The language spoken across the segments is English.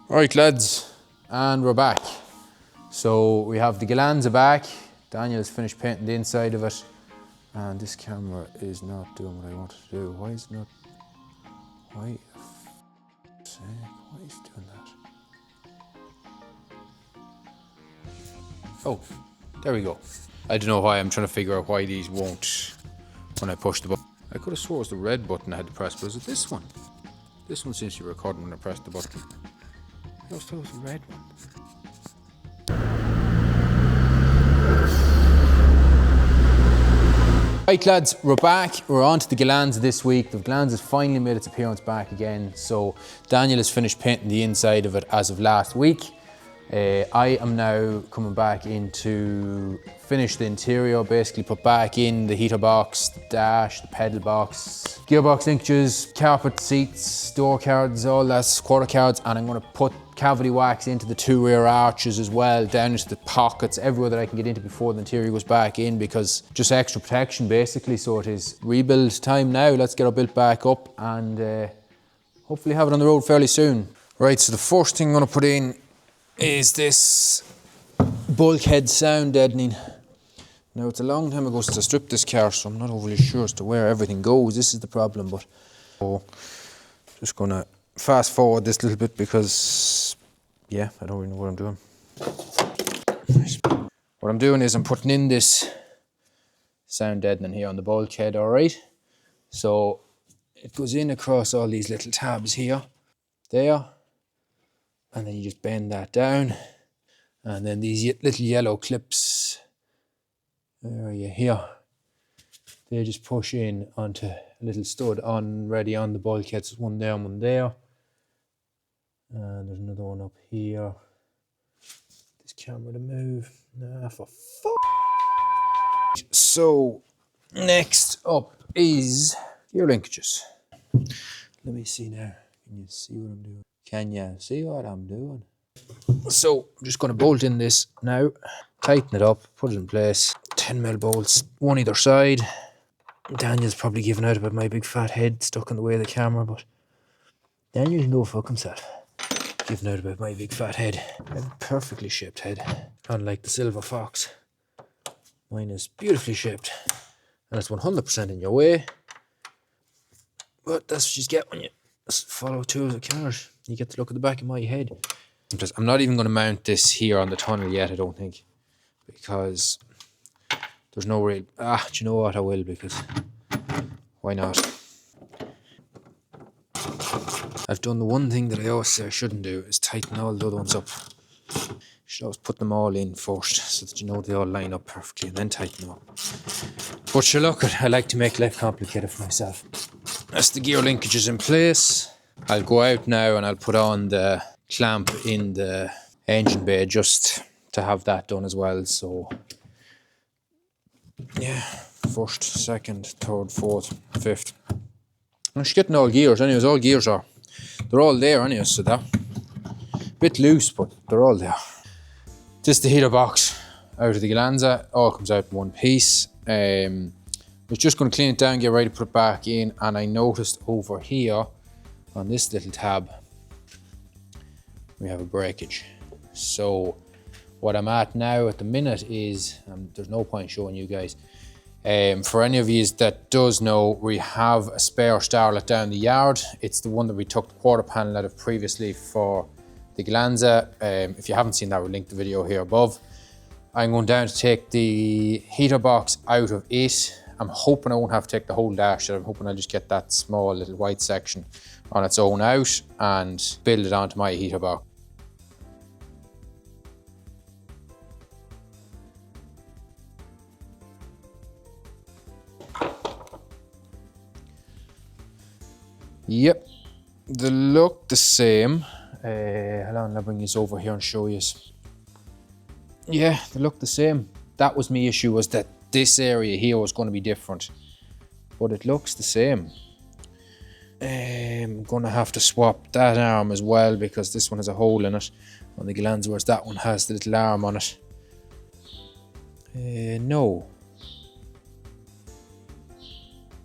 Right lads, and we're back. So we have the Glanza back. Daniel has finished painting the inside of it. And this camera is not doing what I wanted to do. Why is it not? Why is it doing that? Oh, there we go. I don't know why, I'm trying to figure out why these won't when I push the button. I could have swore it was the red button I had to press, but is it this one? This one seems to be recording when I press the button. I always thought it was the red one. Right lads, we're back. We're on to the Glanza this week. The Glanza has finally made its appearance back again. So Daniel has finished painting the inside of it as of last week. I am now coming back in to finish the interior, basically put back in the heater box, the dash, the pedal box, gearbox linkages, carpet seats, door cards, all that, quarter cards, and I'm going to put cavity wax into the two rear arches as well, down into the pockets, everywhere that I can get into before the interior goes back in, because just extra protection basically. So it is rebuild time now. Let's get our built back up and hopefully have it on the road fairly soon. Right, so the first thing I'm going to put in is this bulkhead sound deadening. Now it's a long time ago since I stripped this car, so I'm not overly sure as to where everything goes. This is the problem, but just gonna fast forward this little bit because yeah, I don't really know what I'm doing. What I'm doing is I'm putting in this sound deadening here on the bulkhead, alright? So it goes in across all these little tabs here, there, and then you just bend that down, and then these little yellow clips, where are you, here, they just push in onto a little stud ready on the bulkhead. So one there and one there, and there's another one up here. This camera to move, nah, for fuck. So next up is gear linkages. Let me see now, can you see what I'm doing? Can you see what I'm doing? So I'm just going to bolt in this now, tighten it up, put it in place. 10mm bolts, one either side. Daniel's probably giving out about my big fat head stuck in the way of the camera, but Daniel can go fuck himself. Giving out about my big fat head. I have a perfectly shaped head, unlike the silver fox. Mine is beautifully shaped, and it's 100% in your way. But that's what you get when you follow ToolzwithCarz. You get to look at the back of my head. I'm not even going to mount this here on the tunnel yet, I don't think, because there's no real... do you know what? I will, because why not? I've done the one thing that I always say I shouldn't do, is tighten all the other ones up. You should always put them all in first, so that you know they all line up perfectly, and then tighten them up. But sure, look, I like to make life complicated for myself. That's the gear linkages in place. I'll go out now and I'll put on the clamp in the engine bay just to have that done as well. So yeah, first, second, third, fourth, fifth. I'm just getting all gears anyways. All gears they're all there anyways, so they're a bit loose, but they're all there. This is the heater box out of the Glanza. All comes out in one piece. I was just going to clean it down, get ready to put it back in, and I noticed over here on this little tab we have a breakage. So what I'm at now at the minute is, there's no point showing you guys, for any of you that does know, we have a spare Starlet down the yard. It's the one that we took the quarter panel out of previously for the Glanza. If you haven't seen that, we'll link the video here above. I'm going down to take the heater box out of it. I'm hoping I won't have to take the whole dash. I'm hoping I'll just get that small little white section on its own out and build it onto my heater box. Yep, they look the same. Hold on, I'll bring this over here and show you. Yeah, they look the same. That was my issue, was that this area here was going to be different, but it looks the same. I'm going to have to swap that arm as well, because this one has a hole in it on the Glanza, whereas that one has the little arm on it. No,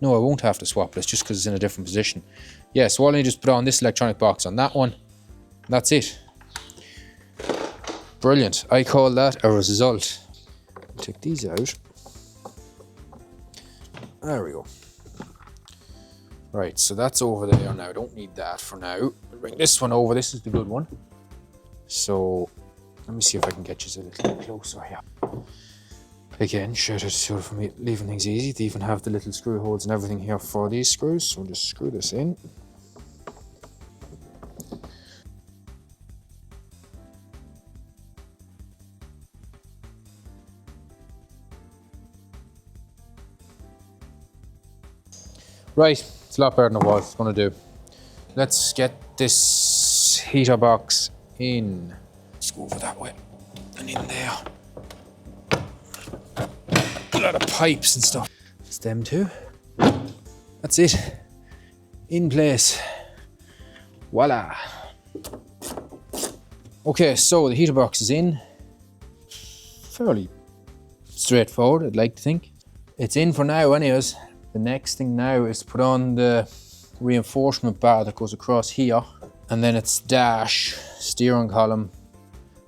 I won't have to swap it. It's just because it's in a different position. Yeah, so all I need to just put on this electronic box on that one. That's it. Brilliant. I call that a result. Take these out. There we go. Right, so that's over there now. Don't need that for now. Bring this one over. This is the good one. So let me see if I can get you a little bit closer here. Again, shout out to for me leaving things easy. They even have the little screw holes and everything here for these screws. So we'll just screw this in. Right, it's a lot better than it was. It's going to do. Let's get this heater box in. Let's go over that way and in there. A lot of pipes and stuff. It's them too. That's it. In place. Voila. Okay, so the heater box is in. Fairly straightforward, I'd like to think. It's in for now anyways. The next thing now is to put on the reinforcement bar that goes across here. And then it's dash, steering column.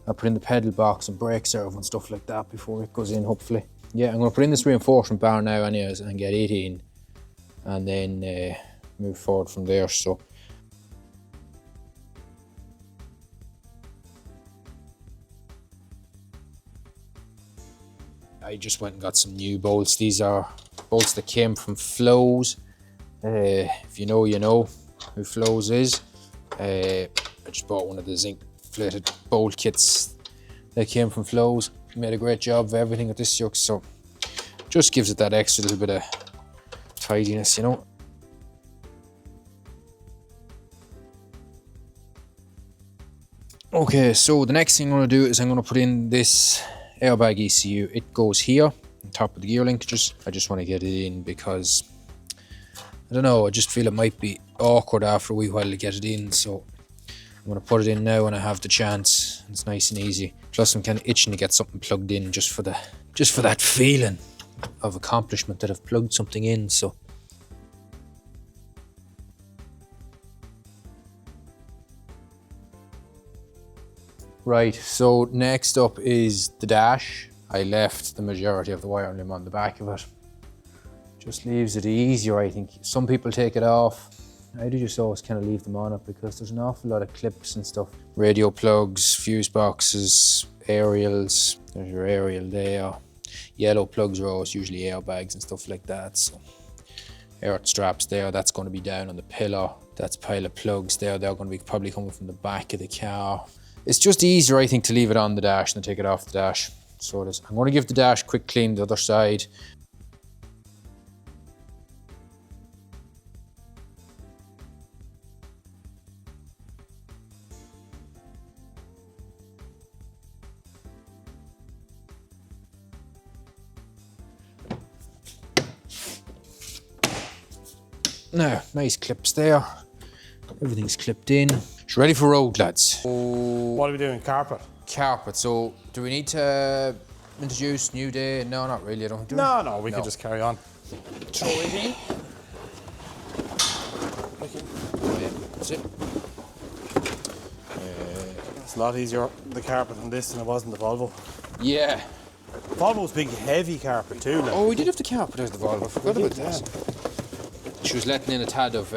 I'll put in the pedal box and brake servo and stuff like that before it goes in, hopefully. Yeah, I'm going to put in this reinforcement bar now anyways and get it in. And then move forward from there, so. I just went and got some new bolts. These are bolts that came from Flows. If you know, you know who Flows is. I just bought one of the zinc plated bolt kits that came from Flows. Made a great job of everything with this yoke, so just gives it that extra little bit of tidiness, you know. Okay, so the next thing I'm going to do is I'm going to put in this airbag ECU. It goes here on top of the gear link. I just want to get it in because I don't know, I just feel it might be awkward after a wee while to get it in, so I'm going to put it in now when I have the chance. It's nice and easy. Plus I'm kind of itching to get something plugged in just for that feeling of accomplishment that I've plugged something in, so. Right, so next up is the dash. I left the majority of the wire limb on the back of it. Just leaves it easier, I think. Some people take it off. I do just always kind of leave them on it because there's an awful lot of clips and stuff. Radio plugs, fuse boxes, aerials. There's your aerial there. Yellow plugs are always usually airbags and stuff like that. So air straps there, that's going to be down on the pillar. That's a pile of plugs there. They're going to be probably coming from the back of the car. It's just easier, I think, to leave it on the dash than take it off the dash. So it is. I'm going to give the dash a quick clean the other side. Now, nice clips there. Everything's clipped in. It's ready for road, lads. What are we doing? Carpet? Carpet. So, do we need to introduce new day? No, not really. I don't do No, no, we can just carry on. Throw it in. Oh, yeah, that's it. It's a lot easier, the carpet on this than it was in the Volvo. Yeah. Volvo's big, heavy carpet too. Like. Oh, we did have the carpet as the Volvo. I forgot about that. She was letting in a tad of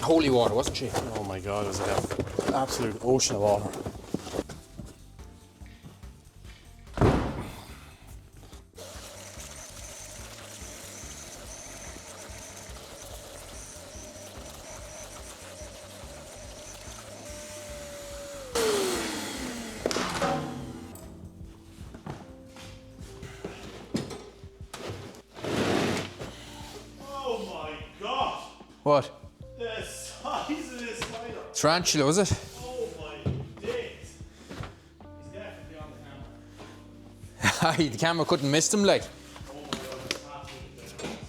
holy water, wasn't she? Oh my God, it was like an absolute ocean of water. What? The size of this spider. Tarantula, was it? Oh my days. He's definitely on the camera. The camera couldn't miss them, like. Oh my God, it's absolutely bananas.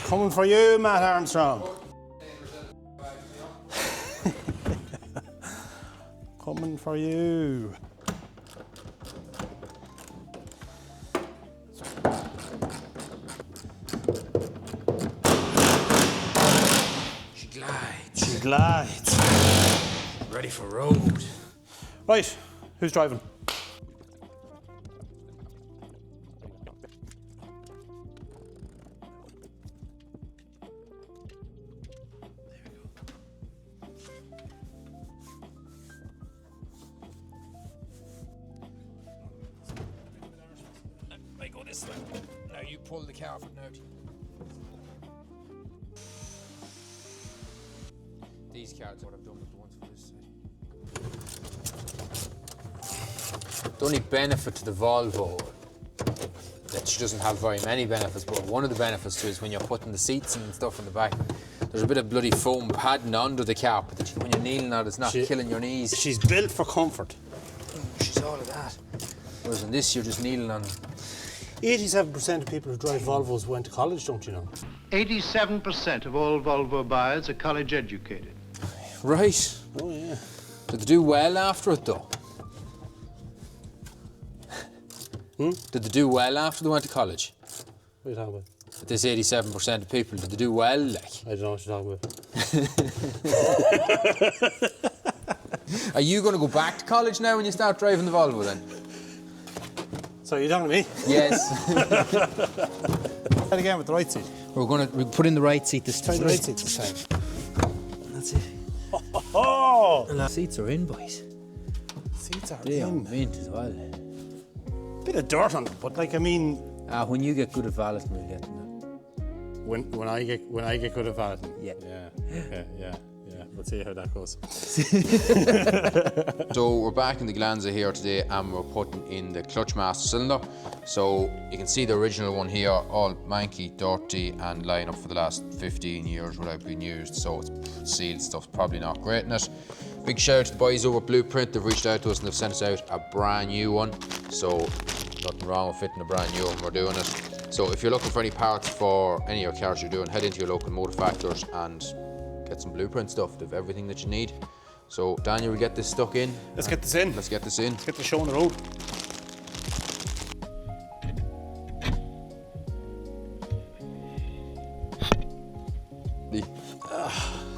Coming for you, Matt Armstrong. Coming for you. She glides. She glides. Ready for road. Right, who's driving? I go this way. Now you pull the carpet out. These cards, what I've done with the ones for this side. The only benefit to the Volvo, that she doesn't have very many benefits, but one of the benefits to it is when you're putting the seats and stuff in the back, there's a bit of bloody foam padding under the carpet that when you're kneeling on, it's not killing your knees. She's built for comfort. She's all of that. Whereas in this, you're just kneeling on. 87% of people who drive Volvos went to college, don't you know? 87% of all Volvo buyers are college educated. Right. Oh, yeah. Did they do well after it, though? Did they do well after they went to college? What are you talking about? But this 87% of people, did they do well, like? I don't know what you're talking about. Are you going to go back to college now when you start driving the Volvo, then? So you're talking to me? Yes. Try again with the right seat. We'll put in the right seat this time. Try the right seat this time. That's it. Oh! The seats are in, boys. Seats are They are in. mint as well. Bit of dirt on them, but like I mean, When you get good at valeting, we'll get them. when I get good at valeting. Yeah. Yeah. We'll see how that goes. So we're back in the Glanza here today, and we're putting in the clutch master cylinder. So you can see the original one here, all manky, dirty, and lying up for the last 15 years without being used. So it's sealed stuff, probably not great in it. Big shout out to the boys over at Blueprint. They've reached out to us and they've sent us out a brand new one. So nothing wrong with fitting a brand new one, we're doing it. So if you're looking for any parts for any of your cars you're doing, head into your local motor factors and get some Blueprint stuff. They have everything that you need. So Daniel, we get this stuck in. Let's get this in. Let's get this in. Let's get the show on the road.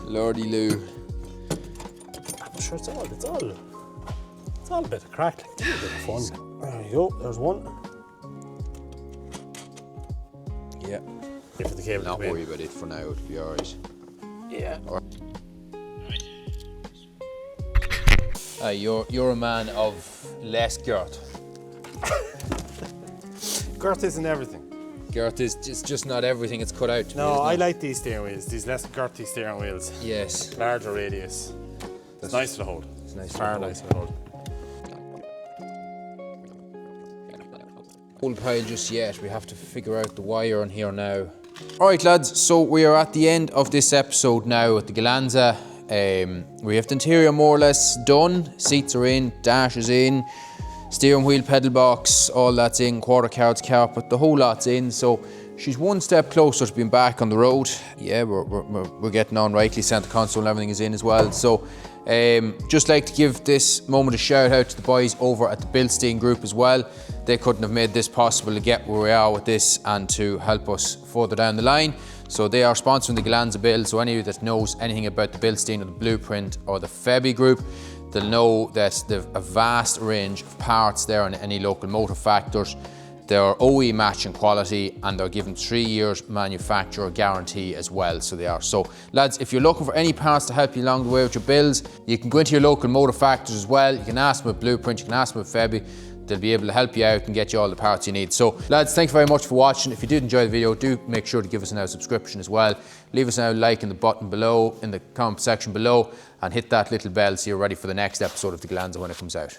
Lordy Lou. I'm sure it's all a bit of crack, like, it's a bit of fun. There you go, there's one. Yeah. Wait for the cable Not to come worry in. about it for now, it'll be alright. Yeah. You're a man of less girth. Girth isn't everything. Girth is just not everything it's cut out to be, No, isn't I it? like these steering wheels, these less girthy steering wheels. Yes. Larger radius. It's nice to hold. It's nice to Far hold. nicer to hold. Full pile just yet. We have to figure out the wire on here now. Alright lads, so we are at the end of this episode now with the Glanza. We have the interior more or less done. Seats are in, dash is in, steering wheel, pedal box, all that's in, quarter cards, carpet, the whole lot's in. So she's one step closer to being back on the road. Yeah, we're getting on rightly. Center console and everything is in as well. So just like to give this moment a shout out to the boys over at the Bilstein Group as well. They couldn't have made this possible to get where we are with this and to help us further down the line. So they are sponsoring the Glanza build. So any of you that knows anything about the Bilstein or the Blueprint or the Febi Group, they'll know that they've a vast range of parts there in any local motor factors. They're OE matching quality and they're given 3 years manufacturer guarantee as well, so they are. So lads, if you're looking for any parts to help you along the way with your builds, you can go into your local motor factors as well. You can ask them at Blueprint, you can ask them at Febi. They'll be able to help you out and get you all the parts you need. So lads, thank you very much for watching. If you did enjoy the video, do make sure to give us a subscription as well. Leave us a like in the button below, in the comment section below, and hit that little bell so you're ready for the next episode of the Glanza when it comes out.